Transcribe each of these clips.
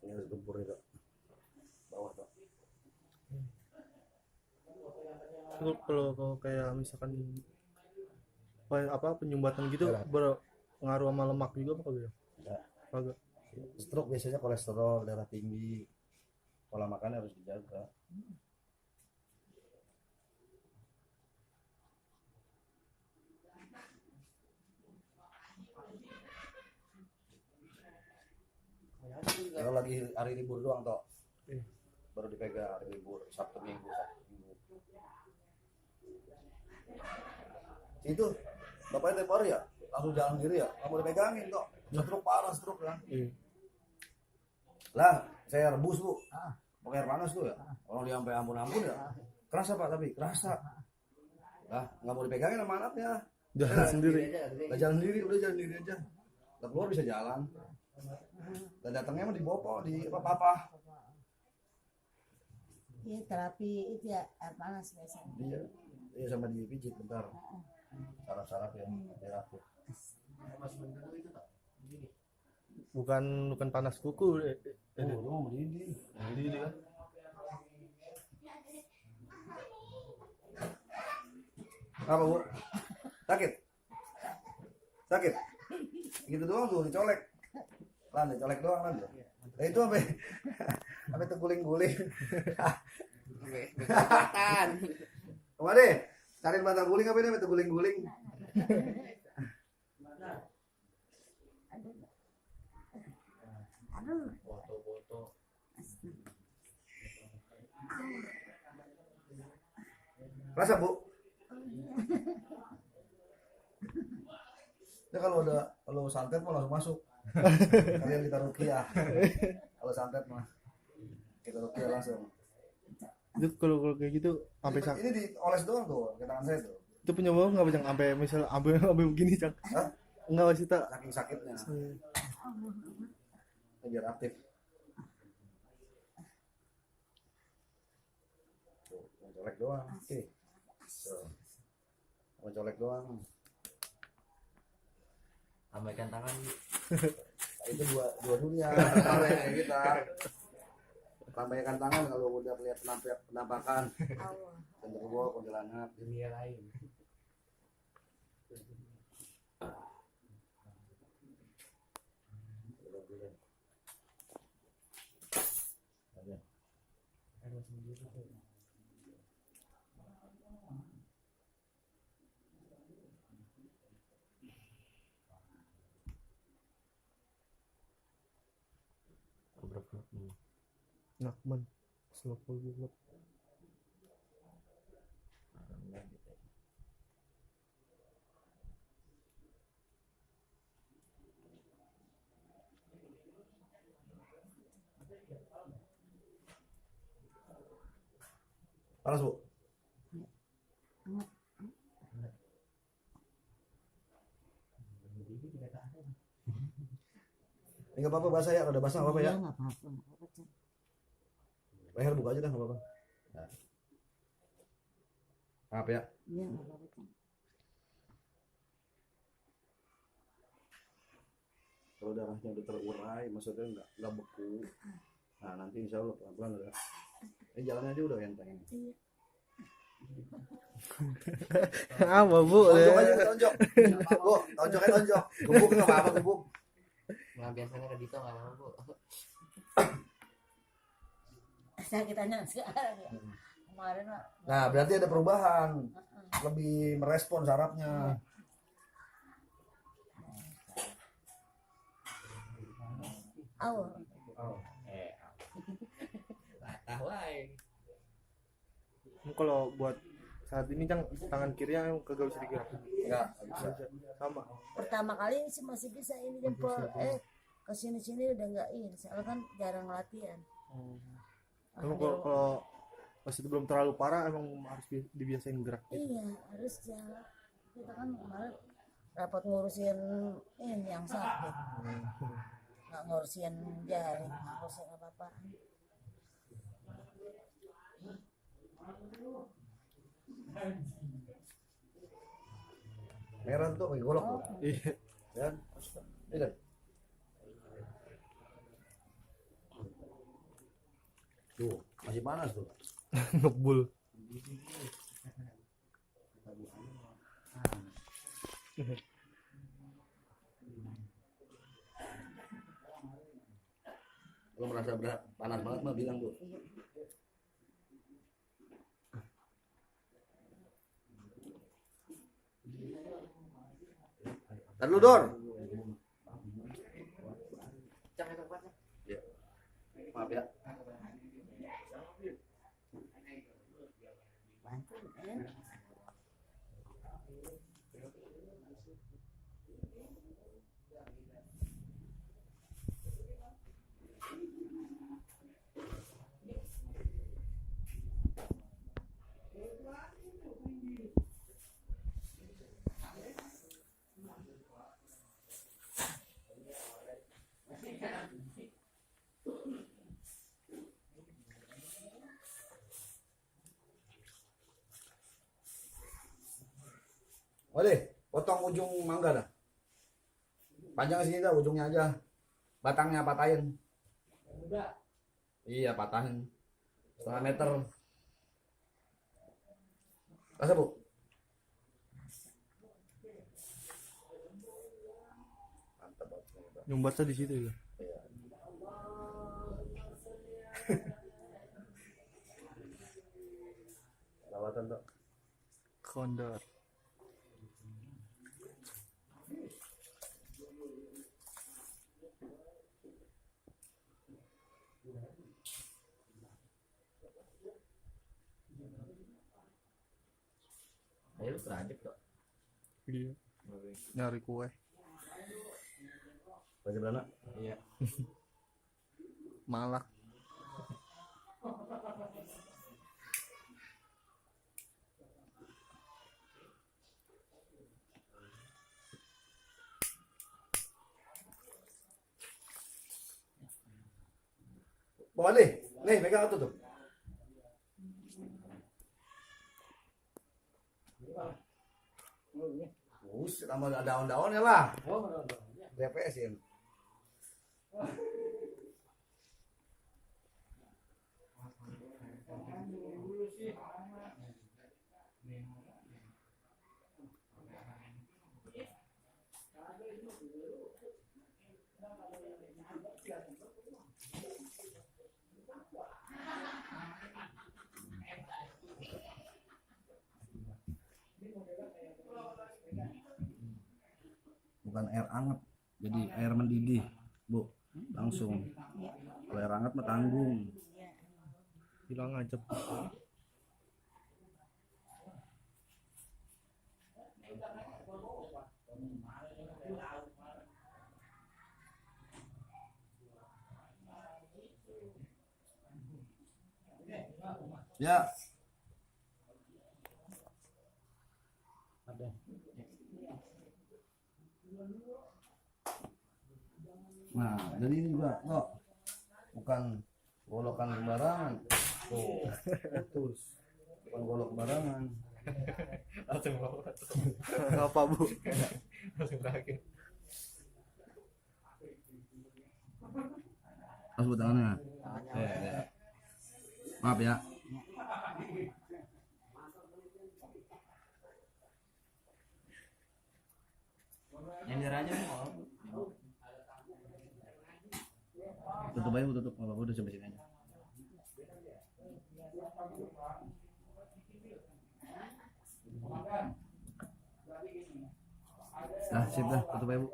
Ini harus gempur itu. Bawah tuh. Kalau kayak misalkan penyumbatan gitu Ya, berpengaruh sama lemak juga apa kagak? enggak. Kagak. Stroke biasanya kolesterol, darah tinggi, pola makan harus dijaga. Kalau lagi hari libur doang toh, baru dipegang hari libur, Sabtu Minggu. Itu bapaknya tiap hari ya, langsung jalan sendiri ya, nggak mau dipegangin toh, stroke parah stroke kan. Lah, saya rebus bu, pakai air panas tuh ya, kalau dia sampai ampun ya, kerasa pak tapi kerasa. Lah, nggak mau dipegangin sama anaknya, Jalan sendiri. Lah jalan sendiri, udah jalan sendiri aja. Lah keluar bisa jalan. Dan datangnya mah di bopo, di apa-apa. Iya terapi itu ya air panas biasanya. Iya sama dipijit bentar. Saraf-saraf ya, biar aktif. Bukan panas kuku. Oh, mendidih. Jadi kan. Apa bu? Sakit? Sakit? Gitu doang tuh, dicolek. Lan, dicolek doang lan. Itu sampai terguling-guling. Kemana? Cari batang guling apa ini sampai terguling-guling? Aduh. Foto-foto. Rasa bu? Ya kalau santet mah langsung masuk. Kalian kita rukiah. Kalau santet mah kita rukiah langsung. Itu kalau kayak gitu sampai Ini dioles doang tuh ke tangan saya tuh. itu punya bau nggak Bang? Sampai misal sampai begini Cang? Hah? Enggak masih tak. Saking sakitnya. Biar aktif. Tuh, mencolek doang. Oke. Tuh. Mencolek doang. Lambaikan tangan. Itu dua dunia kayak kita. Lambaikan tangan kalau udah lihat penampakan. Allah. Genderuwo, kuntilanak. Dunia lain. Nakman. Selopul juga. Panas bu. Ini nggak apa-apa basah ya, kalau udah basah nggak apa-apa ya. Iya nggak apa-apa, nggak apa-apa, Cang. Leher buka aja dah nggak apa-apa. Nah. Apa ya? Iya nggak apa-apa, Cang. Kalau darahnya udah terurai, maksudnya nggak beku. Nah nanti insya Allah pelan-pelan udah. Jalannya aja udah enteng. Iya. Apa bu? Tonjok aja tonjok. Bu, tonjoknya tonjok. Gebuk nggak apa-apa gebuk. Nah biasanya ke Dito nggak apa-apa bu. Sakitannya sekarang ya. Kemarin mah. Nah berarti ada perubahan. Lebih merespon sarafnya. Allah. Oh. Tahu aja. Kalau buat saat ini Cang tangan kirinya emang kagak bisa digerakin. Nggak bisa. Sama. Pertama kali sih masih bisa ini jempol. Kesini-sini udah nggak ini. Soalnya kan jarang latihan. Emang kalau pas itu belum terlalu parah emang harus dibiasain gerak gitu. Iya harus ya. Kita kan kemarin rapat ngurusin ini yang sakit. Nggak ngurusin jari, nggak ngurusin apa-apa. Merah tuh pakai golok tuh. Iya. Ya. Ini kan. Tuh, masih panas tuh. Ngebul. Kalau merasa berat, panas banget mah bilang tuh. Ntar dulu Dor. Ya. Maaf ya. Boleh, potong ujung mangga dah. Panjang sini dah, ujungnya aja. Batangnya patahin. Iya, patahin. 1,5 meter. Rasa Bu? Mantap banget. Nyumbatnya di situ ya. Iya. Lawatan tuh. Kondor. Ayo terakhir kok. Iya. Nyari kue. Baca belana? Iya. Malak. Boleh. Nih, pegang itu tuh. Tambah daun-daunnya lah. DPS-in. Bukan air hangat, jadi air mendidih, Bu. Langsung. Kalau air hangat mah tanggung. Hilang aja. Ya. Nah, jadi ini juga kok bukan golokan sembarangan. Tuh, putus. Bukan golok sembarangan. Langsung bawa. Apa Bu? Langsung terakhir. Harus buat tangannya. Ya. Maaf ya. Nyender aja mau. Tutup aja, Bu, tutup. Enggak apa-apa, udah sampai sini aja. Nah, sip dah, tutup aja, Bu.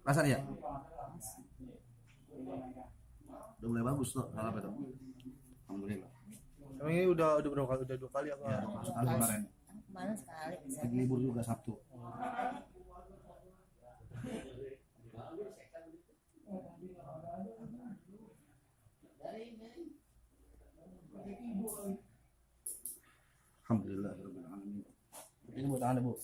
Kasar ya? Udah mulai bagus tuh, salah apa tuh? Alhamdulillah. Emang ini udah berapa kali? Udah 2 kali apa? Ya, sekali kemarin. Kemarin sekali bisa. Lagi libur juga Sabtu. Alhamdulillah. Ini buat Anda, Bu.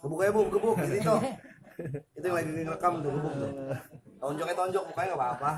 Gebuk aja, Bu, gebuk. Itu yang lagi ngerekam tuh, gebuk tuh. Tonjoknya tonjok, mukanya nggak apa-apa.